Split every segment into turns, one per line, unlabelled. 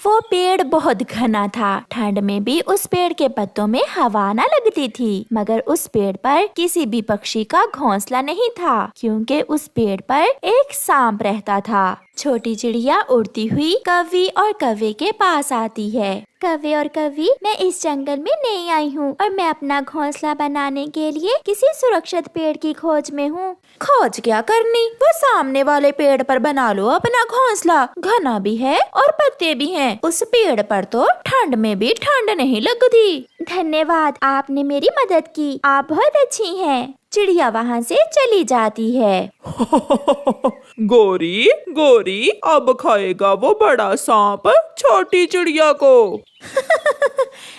वो पेड़ बहुत घना था। ठंड में भी उस पेड़ के पत्तों में हवा न लगती थी, मगर उस पेड़ पर किसी भी पक्षी का घोंसला नहीं था, क्योंकि उस पेड़ पर एक सांप रहता था। छोटी चिड़िया उड़ती हुई कौवे और कौवे के पास आती है। कौवे और कौवी, मैं इस जंगल में नई आई हूँ और मैं अपना घोंसला बनाने के लिए किसी सुरक्षित पेड़ की खोज में हूँ। खोज क्या करनी, वो सामने वाले पेड़ पर बना लो अपना घोंसला। घना भी है और पत्ते भी हैं। उस पेड़ पर तो ठंड में भी ठंड नहीं लगती। धन्यवाद, आपने मेरी मदद की। आप बहुत अच्छी हैं। चिड़िया वहाँ से चली जाती है।
गोरी गोरी, अब खाएगा वो बड़ा सांप छोटी चिड़िया को।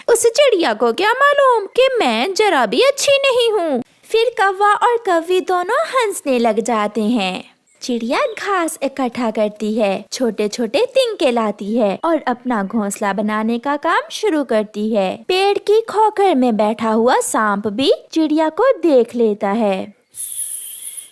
उस चिड़िया को क्या मालूम कि मैं जरा भी अच्छी नहीं हूँ। फिर कौवा और कौवी दोनों हंसने लग जाते हैं। चिड़िया घास इकट्ठा करती है, छोटे छोटे तिनके लाती है और अपना घोंसला बनाने का काम शुरू करती है। पेड़ की खोखर में बैठा हुआ सांप भी चिड़िया को देख लेता है।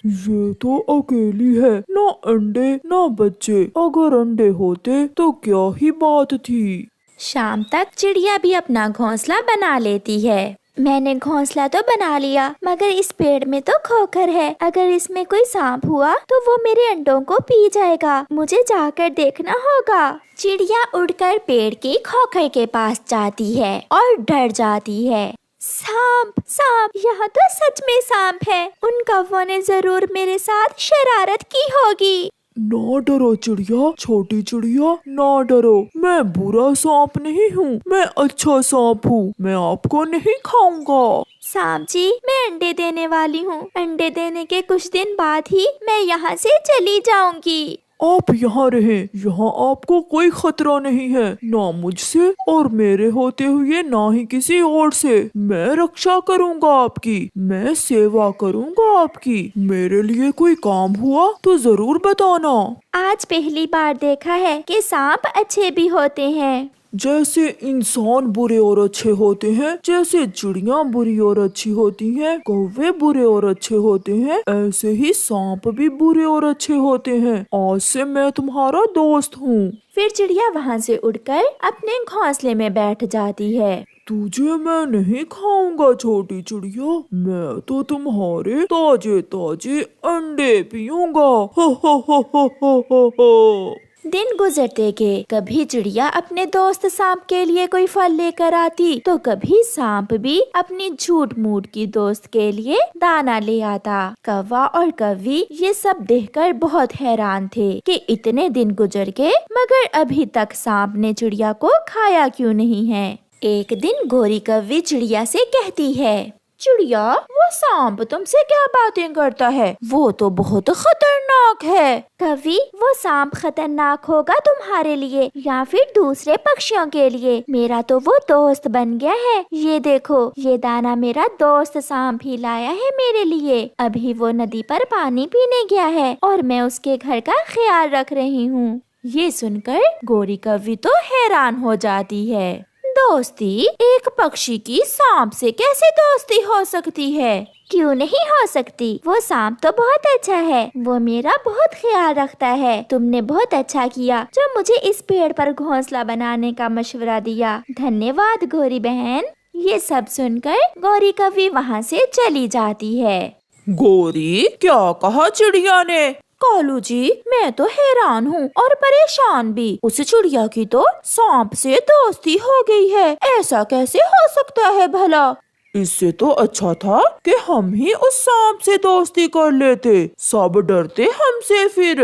ये तो अकेली है, ना अंडे ना बच्चे। अगर अंडे होते तो क्या ही बात थी।
शाम तक चिड़िया भी अपना घोंसला बना लेती है। मैंने घोंसला तो बना लिया, मगर इस पेड़ में तो खोखर है। अगर इसमें कोई सांप हुआ तो वो मेरे अंडों को पी जाएगा। मुझे जाकर देखना होगा। चिड़िया उड़कर पेड़ की खोखर के पास जाती है और डर जाती है। सांप सांप, यहाँ तो सच में सांप है। उन कौवों ने जरूर मेरे साथ शरारत की होगी।
ना डरो चिड़िया, छोटी चिड़िया ना डरो। मैं बुरा सांप नहीं हूँ, मैं अच्छा सांप हूँ। मैं आपको नहीं खाऊंगा।
सांप जी, मैं अंडे देने वाली हूँ। अंडे देने के कुछ दिन बाद ही मैं यहाँ से चली जाऊंगी।
आप यहाँ रहें, यहाँ आपको कोई खतरा नहीं है, ना मुझसे और मेरे होते हुए ना ही किसी और से। मैं रक्षा करूँगा आपकी, मैं सेवा करूँगा आपकी। मेरे लिए कोई काम हुआ तो जरूर बताना।
आज पहली बार देखा है कि सांप अच्छे भी होते हैं।
जैसे इंसान बुरे और अच्छे होते हैं, जैसे चिड़िया बुरी और अच्छी होती हैं, कौवे बुरे और अच्छे होते हैं, ऐसे ही सांप भी बुरे और अच्छे होते हैं। आज से मैं तुम्हारा दोस्त हूँ।
फिर चिड़िया वहाँ से उड़कर अपने घोंसले में बैठ जाती है।
तुझे मैं नहीं खाऊंगा छोटी चिड़िया, मैं तो तुम्हारे ताजे ताजे अंडे पीऊंगा। हो हो हो हो हो हो हो।
दिन गुजरते गए। कभी चिड़िया अपने दोस्त सांप के लिए कोई फल लेकर आती, तो कभी सांप भी अपनी झूठ मूठ की दोस्त के लिए दाना ले आता। कौवा और कौवी ये सब देखकर बहुत हैरान थे कि इतने दिन गुजर गए, मगर अभी तक सांप ने चिड़िया को खाया क्यों नहीं है। एक दिन गोरी कौवी चिड़िया से कहती है, चिड़िया, वो सांप तुमसे क्या बातें करता है? वो तो बहुत खतरनाक है। कवि, वो सांप खतरनाक होगा तुम्हारे लिए या फिर दूसरे पक्षियों के लिए। मेरा तो वो दोस्त बन गया है। ये देखो, ये दाना मेरा दोस्त सांप ही लाया है मेरे लिए। अभी वो नदी पर पानी पीने गया है और मैं उसके घर का ख्याल रख रही हूँ। ये सुनकर गोरी कौवी तो हैरान हो जाती है। दोस्ती, एक पक्षी की सांप से कैसे दोस्ती हो सकती है? क्यों नहीं हो सकती? वो सांप तो बहुत अच्छा है, वो मेरा बहुत ख्याल रखता है। तुमने बहुत अच्छा किया जो मुझे इस पेड़ पर घोंसला बनाने का मशवरा दिया। धन्यवाद गोरी बहन। ये सब सुनकर गोरी कौवी वहाँ से चली जाती है।
गोरी, क्या कहा चिड़िया ने?
कालू जी, मैं तो हैरान हूँ और परेशान भी। उस चिड़िया की तो सांप से दोस्ती हो गई है। ऐसा कैसे हो सकता है भला?
इससे तो अच्छा था कि हम ही उस सांप से दोस्ती कर लेते। सब डरते हमसे फिर।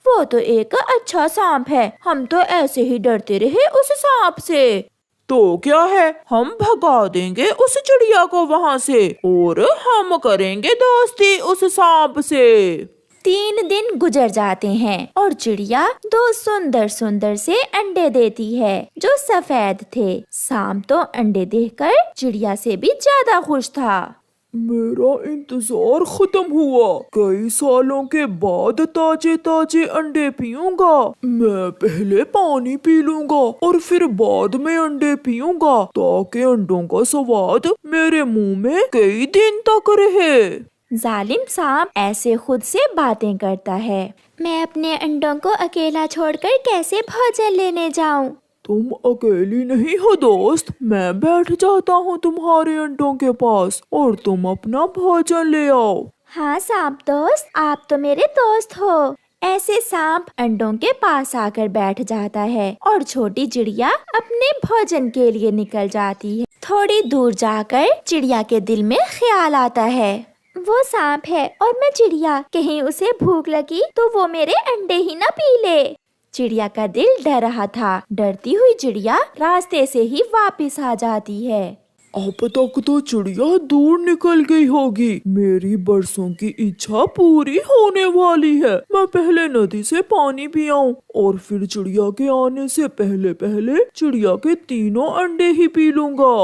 वो तो एक अच्छा सांप है, हम तो ऐसे ही डरते रहे उस सांप से।
तो क्या है, हम भगा देंगे उस चिड़िया को वहाँ से और हम करेंगे दोस्ती उस सांप से।
3 दिन गुजर जाते हैं और चिड़िया 2 सुंदर सुंदर से अंडे देती है जो सफेद थे। सांप तो अंडे देखकर चिड़िया से भी ज्यादा खुश था।
मेरा इंतजार खत्म हुआ। कई सालों के बाद ताजे ताजे अंडे पीऊंगा। मैं पहले पानी पी लूंगा और फिर बाद में अंडे पीऊंगा, ताकि अंडों का स्वाद मेरे मुंह में कई दिन तक रहे।
जालिम सांप ऐसे खुद से बातें करता है। मैं अपने अंडों को अकेला छोड़कर कैसे भोजन लेने जाऊं?
तुम अकेली नहीं हो दोस्त, मैं बैठ जाता हूँ तुम्हारे अंडों के पास और तुम अपना भोजन ले आओ।
हाँ सांप दोस्त, आप तो मेरे दोस्त हो। ऐसे सांप अंडों के पास आकर बैठ जाता है और छोटी चिड़िया अपने भोजन के लिए निकल जाती है। थोड़ी दूर जाकर चिड़िया के दिल में ख्याल आता है, वो सांप है और मैं चिड़िया, कहीं उसे भूख लगी तो वो मेरे अंडे ही ना पी ले। चिड़िया का दिल डर रहा था। डरती हुई चिड़िया रास्ते से ही वापस आ जाती है।
अब तक तो चिड़िया दूर निकल गई होगी। मेरी बरसों की इच्छा पूरी होने वाली है। मैं पहले नदी से पानी पी आऊं और फिर चिड़िया के आने से पहले पहले चिड़िया के तीनों अंडे ही पी लूंगा।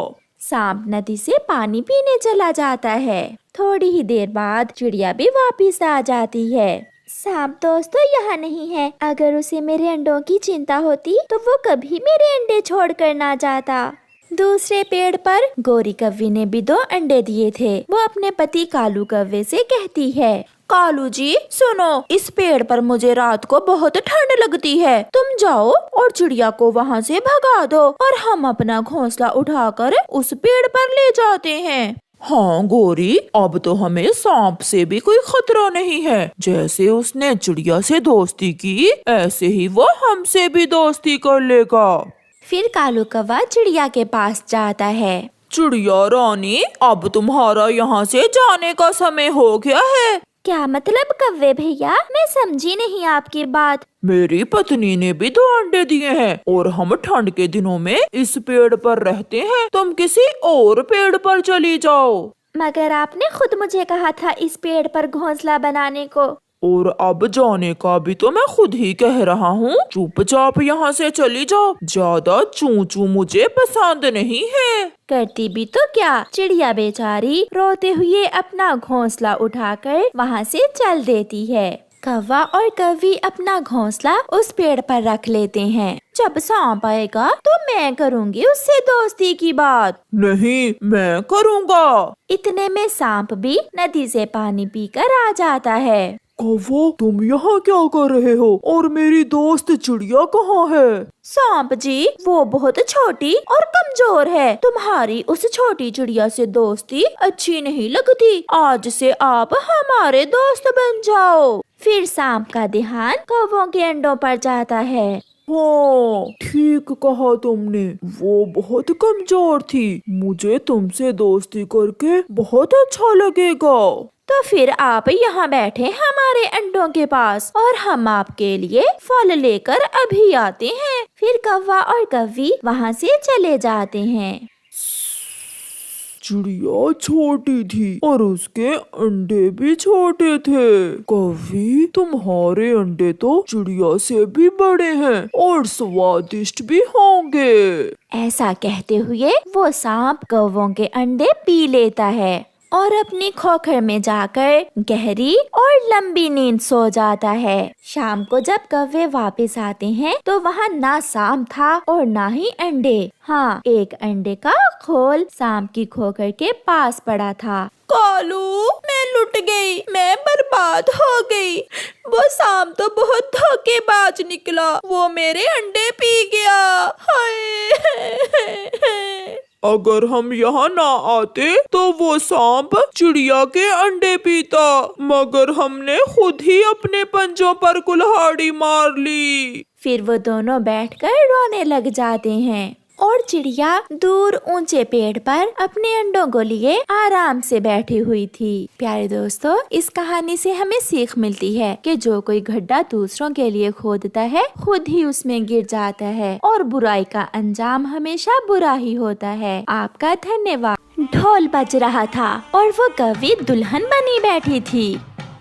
सांप नदी से पानी पीने चला जाता है। थोड़ी ही देर बाद चिड़िया भी वापस आ जाती है। सांप दोस्तों यहाँ नहीं है। अगर उसे मेरे अंडों की चिंता होती तो वो कभी मेरे अंडे छोड़कर ना जाता। दूसरे पेड़ पर गोरी कव्वे ने भी 2 अंडे दिए थे। वो अपने पति कालू कव्वे से कहती है, कालू जी सुनो, इस पेड़ पर मुझे रात को बहुत ठंड लगती है। तुम जाओ और चिड़िया को वहाँ से भगा दो और हम अपना घोंसला उठाकर उस पेड़ पर ले जाते हैं।
हाँ गोरी, अब तो हमें सांप से भी कोई खतरा नहीं है। जैसे उसने चिड़िया से दोस्ती की, ऐसे ही वो हमसे भी दोस्ती कर लेगा।
फिर कालू कौवा चिड़िया के पास जाता है।
चिड़िया रानी, अब तुम्हारा यहाँ से जाने का समय हो गया है।
क्या मतलब कव्वे भैया, मैं समझी नहीं आपकी बात।
मेरी पत्नी ने भी 2 अंडे दिए हैं और हम ठंड के दिनों में इस पेड़ पर रहते हैं। तुम किसी और पेड़ पर चली जाओ।
मगर आपने खुद मुझे कहा था इस पेड़ पर घोंसला बनाने को।
और अब जाने का भी तो मैं खुद ही कह रहा हूँ। चुपचाप यहाँ से चली जाओ। ज्यादा चू चू मुझे पसंद नहीं है।
करती भी तो क्या, चिड़िया बेचारी रोते हुए अपना घोंसला उठाकर वहाँ से चल देती है। कौवा और कव्वी अपना घोंसला उस पेड़ पर रख लेते हैं। जब सांप आएगा तो मैं करूँगी उससे दोस्ती की बात।
नहीं, मैं करूँगा।
इतने में सांप भी नदी से पानी पीकर आ जाता है।
कौवा, तुम यहाँ क्या कर रहे हो और मेरी दोस्त चिड़िया कहाँ है?
सांप जी, वो बहुत छोटी और कमजोर है। तुम्हारी उस छोटी चिड़िया से दोस्ती अच्छी नहीं लगती। आज से आप हमारे दोस्त बन जाओ। फिर सांप का ध्यान कौवों के अंडों पर जाता है।
हाँ, ठीक कहा तुमने। वो बहुत कमजोर थी। मुझे तुमसे दोस्ती करके बहुत अच्छा लगेगा।
तो फिर आप यहाँ बैठे हमारे अंडों के पास और हम आपके लिए फल लेकर अभी आते हैं। फिर कौवा और कव्वी वहाँ से चले जाते हैं।
चिड़िया छोटी थी और उसके अंडे भी छोटे थे। कव्वी, तुम्हारे अंडे तो चिड़िया से भी बड़े हैं और स्वादिष्ट भी होंगे।
ऐसा कहते हुए वो सांप कौवों के अंडे पी लेता है और अपनी खोखर में जाकर गहरी और लंबी नींद सो जाता है। शाम को जब कौवे वापस आते हैं तो वहाँ ना सांप था और ना ही अंडे। हाँ, एक अंडे का खोल सांप की खोखर के पास पड़ा था।
कालू, मैं लुट गई, मैं बर्बाद हो गई। वो सांप तो बहुत धोखेबाज निकला, वो मेरे अंडे पी गया। हाय।
अगर हम यहाँ ना आते तो वो सांप चिड़िया के अंडे पीता, मगर हमने खुद ही अपने पंजों पर कुल्हाड़ी मार ली।
फिर वो दोनों बैठकर रोने लग जाते हैं और चिड़िया दूर ऊंचे पेड़ पर अपने अंडों को लिए आराम से बैठी हुई थी। प्यारे दोस्तों, इस कहानी से हमें सीख मिलती है कि जो कोई गड्ढा दूसरों के लिए खोदता है खुद ही उसमें गिर जाता है और बुराई का अंजाम हमेशा बुरा ही होता है। आपका धन्यवाद। ढोल बज रहा था और वो कव्वी दुल्हन बनी बैठी थी।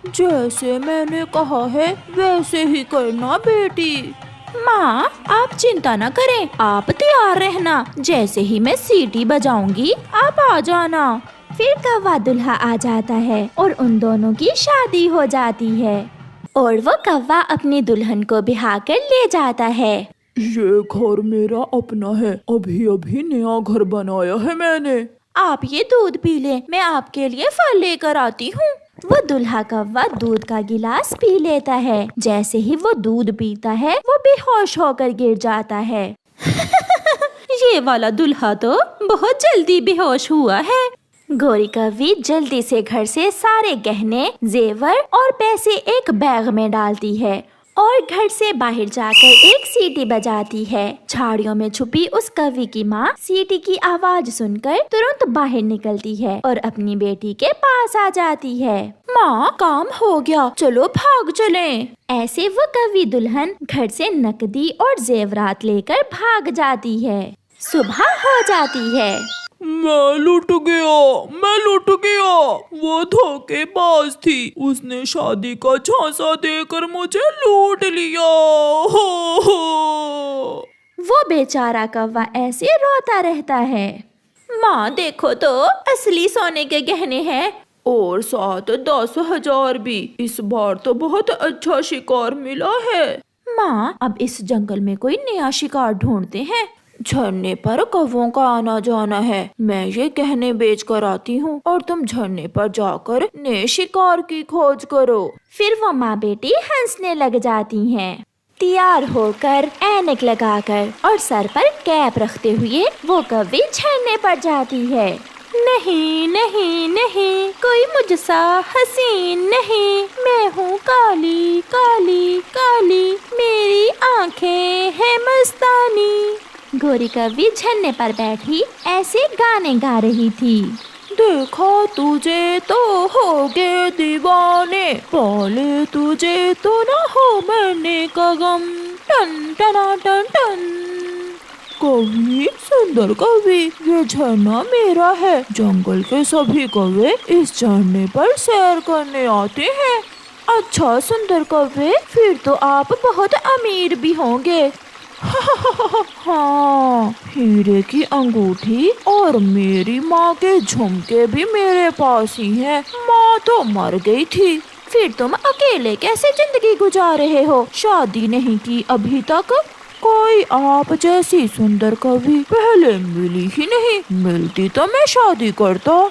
जैसे मैंने कहा है वैसे ही करना बेटी।
माँ, आप चिंता न करें, आप तैयार रहना। जैसे ही मैं सीटी बजाऊंगी आप आ जाना। फिर कौवा दुल्हा आ जाता है और उन दोनों की शादी हो जाती है और वो कौवा अपनी दुल्हन को बिहा कर ले जाता है।
ये घर मेरा अपना है। अभी अभी नया घर बनाया है मैंने।
आप ये दूध पी ले, मैं आपके लिए फल लेकर आती हूँ। वो दुल्हा कौवा दूध का गिलास पी लेता है। जैसे ही वो दूध पीता है वो बेहोश होकर गिर जाता है।
ये वाला दूल्हा तो बहुत जल्दी बेहोश हुआ है।
गौरी कव्वी जल्दी से घर से सारे गहने, जेवर और पैसे एक बैग में डालती है और घर से बाहर जाकर एक सीटी बजाती है। झाड़ियों में छुपी उस कव्वी की माँ सीटी की आवाज सुनकर तुरंत बाहर निकलती है और अपनी बेटी के पास आ जाती है। माँ, काम हो गया, चलो भाग चलें। ऐसे वो कव्वी दुल्हन घर से नकदी और जेवरात लेकर भाग जाती है। सुबह हो जाती है।
मैं लुट गया। वो धोखेबाज थी, उसने शादी का झांसा देकर मुझे लूट लिया। हो।
वो बेचारा कौवा ऐसे रोता रहता है।
माँ देखो तो, असली सोने के गहने हैं
और साथ 10,000 भी। इस बार तो बहुत अच्छा शिकार मिला है।
माँ, अब इस जंगल में कोई नया शिकार ढूंढते हैं।
झरने पर कौवों का आना जाना है। मैं ये गहने बेच कर आती हूँ और तुम झरने पर जाकर नए शिकार की खोज करो।
फिर वो माँ बेटी हंसने लग जाती हैं। तैयार होकर, ऐनक लगाकर और सर पर कैप रखते हुए वो कव्वी झरने पर जाती है।
नहीं नहीं नहीं, कोई मुझसा हसीन नहीं। मैं हूँ काली काली काली, मेरी आंखें हैं मस्तानी।
गौरी कव्वी झरने पर बैठी ऐसे गाने गा रही थी।
देखा तुझे तो हो गए दीवाने, पाले तुझे तो न हो मैंने का गम। टन टना टन टन। कवि, सुंदर कवि, ये झरना मेरा है। जंगल के सभी कौवे इस झरने पर सैर करने आते हैं।
अच्छा सुंदर कौवे, फिर तो आप बहुत अमीर भी होंगे।
हाँ, हीरे की अंगूठी और मेरी माँ के झुमके भी मेरे पास ही हैं। माँ तो मर गई थी।
फिर तुम अकेले कैसे जिंदगी गुजार रहे हो? शादी नहीं की अभी तक?
कोई आप जैसी सुंदर कवि पहले मिली ही नहीं, मिलती तो मैं शादी करता।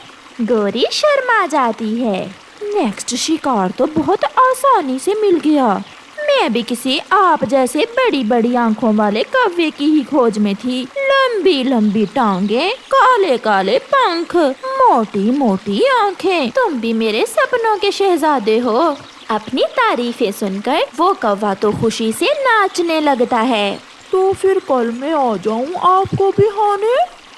गौरी शर्मा जाती है। नेक्स्ट शिकार तो बहुत आसानी से मिल गया। मैं भी किसी आप जैसे बड़ी बड़ी आंखों वाले कव्वे की ही खोज में थी। लंबी लंबी टांगे, काले काले पंख, मोटी मोटी आंखें। तुम भी मेरे सपनों के शहजादे हो। अपनी तारीफें सुनकर वो कौवा तो खुशी से नाचने लगता है।
तो फिर कल मैं आ जाऊँ आपको बिहाने?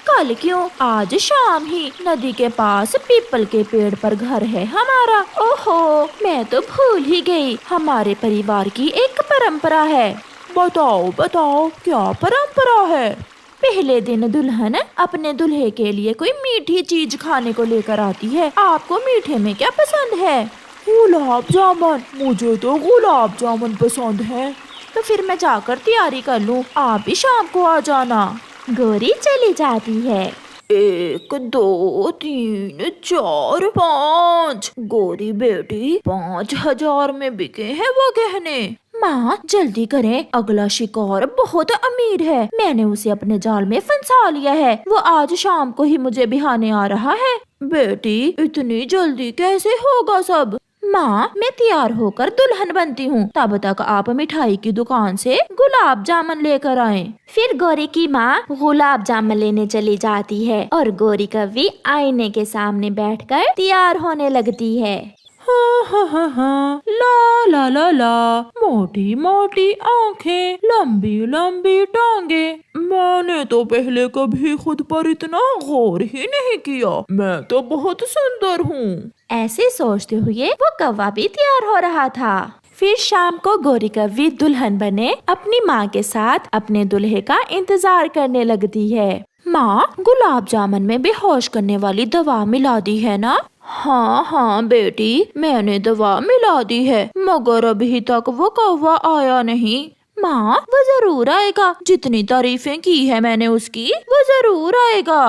कल क्यों, आज शाम ही। नदी के पास पीपल के पेड़ पर घर है हमारा। ओहो, मैं तो भूल ही गई। हमारे परिवार की एक परंपरा है।
बताओ बताओ, क्या परंपरा है?
पहले दिन दुल्हन अपने दूल्हे के लिए कोई मीठी चीज खाने को लेकर आती है। आपको मीठे में क्या पसंद है?
गुलाब जामुन। मुझे तो गुलाब जामुन पसंद है।
तो फिर मैं जाकर तैयारी कर लूँ, आप भी शाम को आ जाना। गौरी चली जाती है।
1 2 3 4 5। गौरी बेटी, 5,000 में बिके हैं वो गहने।
माँ जल्दी करें, अगला शिकार बहुत अमीर है। मैंने उसे अपने जाल में फंसा लिया है। वो आज शाम को ही मुझे बिहाने आ रहा है।
बेटी, इतनी जल्दी कैसे होगा सब?
माँ, मैं तैयार होकर दुल्हन बनती हूँ, तब तक आप मिठाई की दुकान से गुलाब जामुन लेकर आएं। फिर गौरी की माँ गुलाब जामुन लेने चली जाती है और गौरी कव्वी आईने के सामने बैठकर तैयार होने लगती है।
हाँ हाँ हाँ हाँ, ला ला ला ला, मोटी मोटी आंखें, लंबी लंबी टांगे। मैंने तो पहले कभी खुद पर इतना गौर ही नहीं किया। मैं तो बहुत सुंदर हूँ।
ऐसे सोचते हुए वो कौवा भी तैयार हो रहा था। फिर शाम को गौरी कव्वी दुल्हन बने अपनी माँ के साथ अपने दूल्हे का इंतजार करने लगती है। माँ, गुलाब जामुन में बेहोश करने वाली दवा मिला दी है ना?
हाँ हाँ बेटी, मैंने दवा मिला दी है, मगर अभी तक वो कौवा आया नहीं।
माँ, वो जरूर आएगा। जितनी तारीफें की है मैंने उसकी, वो जरूर आएगा।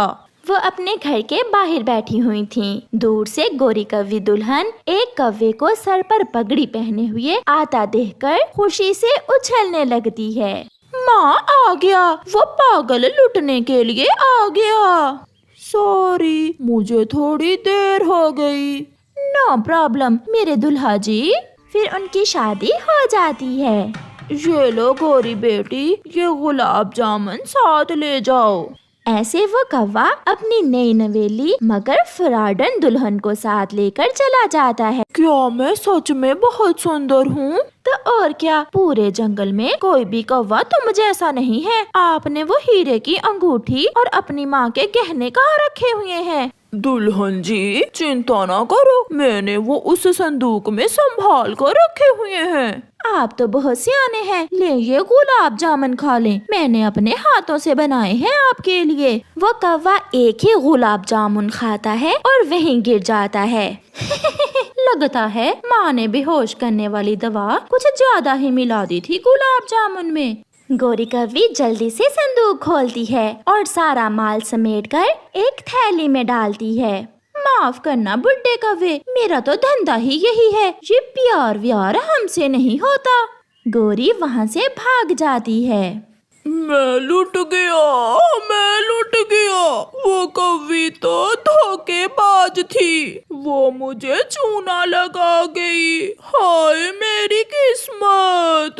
वो अपने घर के बाहर बैठी हुई थी। दूर से गौरी कव्वी दुल्हन एक कौवे को सर पर पगड़ी पहने हुए आता देखकर खुशी से उछलने लगती है।
माँ आ गया, वो पागल लुटने के लिए आ गया। सॉरी, मुझे थोड़ी देर हो गई।
नो प्रॉब्लम मेरे दुल्हा जी। फिर उनकी शादी हो जाती है।
ये लो गोरी बेटी, ये गुलाब जामुन साथ ले जाओ।
ऐसे वो कौवा अपनी नई नवेली मगर फराडन दुल्हन को साथ लेकर चला जाता है।
क्या मैं सच में बहुत सुंदर हूँ?
तो और क्या, पूरे जंगल में कोई भी कौवा तुम जैसा नहीं है। आपने वो हीरे की अंगूठी और अपनी माँ के गहने कहाँ रखे हुए हैं?
दुल्हन जी चिंता ना करो, मैंने वो उस संदूक में संभाल कर रखे हुए हैं।
आप तो बहुत सियाने हैं। ले ये गुलाब जामुन खा लें, मैंने अपने हाथों से बनाए हैं आपके लिए। वो कौवा एक ही गुलाब जामुन खाता है और वहीं गिर जाता है। लगता है माँ ने बेहोश करने वाली दवा कुछ ज्यादा ही मिला दी थी गुलाब जामुन में। गोरी कौवी जल्दी से संदूक खोलती है और सारा माल समेटकर एक थैली में डालती है। माफ करना बुड्ढे कौवे, मेरा तो धंधा ही यही है, ये प्यार व्यार हमसे नहीं होता। गोरी वहाँ से भाग जाती है।
मैं लुट गया, वो कौवी तो धोखेबाज थी, वो मुझे चूना लगा गई। हाय मेरी किस्मत।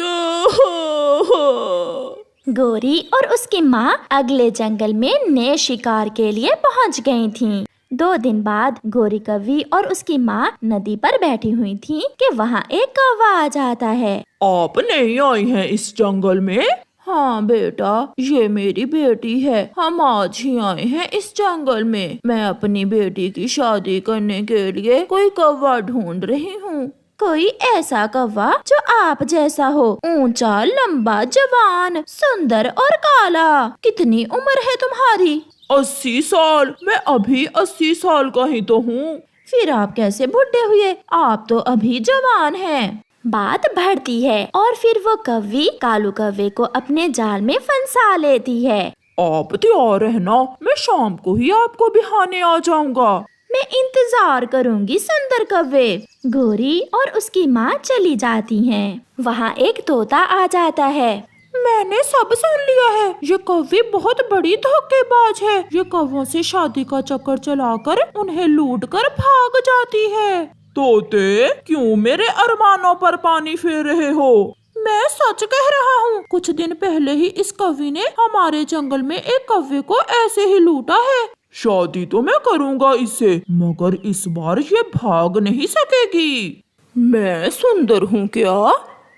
गोरी और उसकी माँ अगले जंगल में नए शिकार के लिए पहुँच गई थीं। 2 दिन बाद गोरी कौवी और उसकी माँ नदी पर बैठी हुई थीं कि वहाँ एक कौवा आ जाता है।
आप नहीं आई हैं इस जंगल में? हाँ बेटा, ये मेरी बेटी है, हम आज ही आए हैं इस जंगल में। मैं अपनी बेटी की शादी करने के लिए कोई कौवा ढूंढ रही हूँ।
कोई ऐसा कौवा जो आप जैसा हो, ऊंचा, लंबा, जवान, सुंदर और काला। कितनी उम्र है तुम्हारी?
80 साल। मैं अभी 80 साल का ही तो हूँ।
फिर आप कैसे बुढ़े हुए? आप तो अभी जवान हैं। बात बढ़ती है और फिर वो कौवी कालू कौवे को अपने जाल में फंसा लेती है।
आप तैयार रहना, मैं शाम को ही आपको बिहाने आ जाऊंगा।
मैं इंतजार करूंगी सुंदर कौवे। गोरी और उसकी माँ चली जाती हैं। वहाँ एक तोता आ जाता है।
मैंने सब सुन लिया है, ये कौवी बहुत बड़ी धोखेबाज है। ये कौवों से शादी का चक्कर चलाकर उन्हें लूट कर भाग जाती है। तोते, क्यों मेरे अरमानों पर पानी फेर रहे हो? मैं सच कह रहा हूँ, कुछ दिन पहले ही इस कौवी ने हमारे जंगल में एक कौवे को ऐसे ही लूटा है। शादी तो मैं करूँगा इससे, मगर इस बार ये भाग नहीं सकेगी। मैं सुंदर हूँ क्या?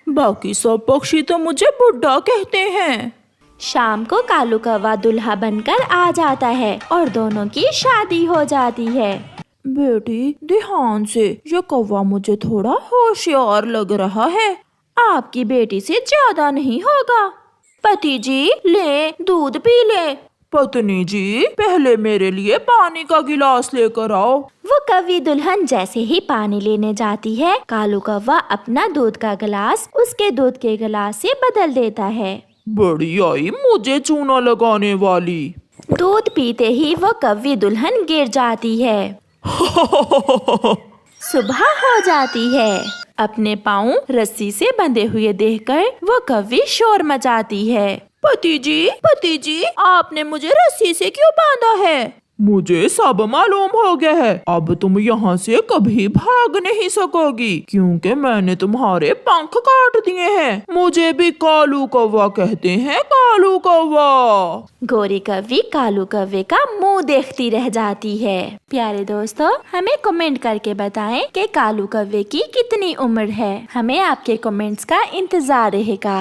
बाकी सब पक्षी तो मुझे बुड्ढा कहते हैं।
शाम को कालू कौवा दूल्हा बनकर आ जाता है और दोनों की शादी हो जाती है।
बेटी ध्यान से, ये कौवा मुझे थोड़ा होशियार लग रहा है।
आपकी बेटी से ज्यादा नहीं होगा। पति जी ले, दूध पी ले।
पत्नी जी, पहले मेरे लिए पानी का गिलास लेकर आओ।
वो कौवी दुल्हन जैसे ही पानी लेने जाती है, कालू कौवा अपना दूध का गिलास उसके दूध के गिलास से बदल देता है।
बड़ी आई मुझे चूना लगाने वाली।
दूध पीते ही वो कौवी दुल्हन गिर जाती है। सुबह हो जाती है। अपने पाँव रस्सी से बंधे हुए देखकर वो कौवी शोर मचाती है।
पति जी, आपने मुझे रस्सी से क्यों बांधा है? मुझे सब मालूम हो गया है। अब तुम यहाँ से कभी भाग नहीं सकोगी, क्योंकि मैंने तुम्हारे पंख काट दिए हैं। मुझे भी कालू कौवा कहते हैं, कालू कौवा।
गोरी कौवी कालू कौवे का मुंह देखती रह जाती है। प्यारे दोस्तों, हमें कमेंट करके बताएं कि कालू कौवे की कितनी उम्र है। हमें आपके कमेंट्स का इंतजार रहेगा।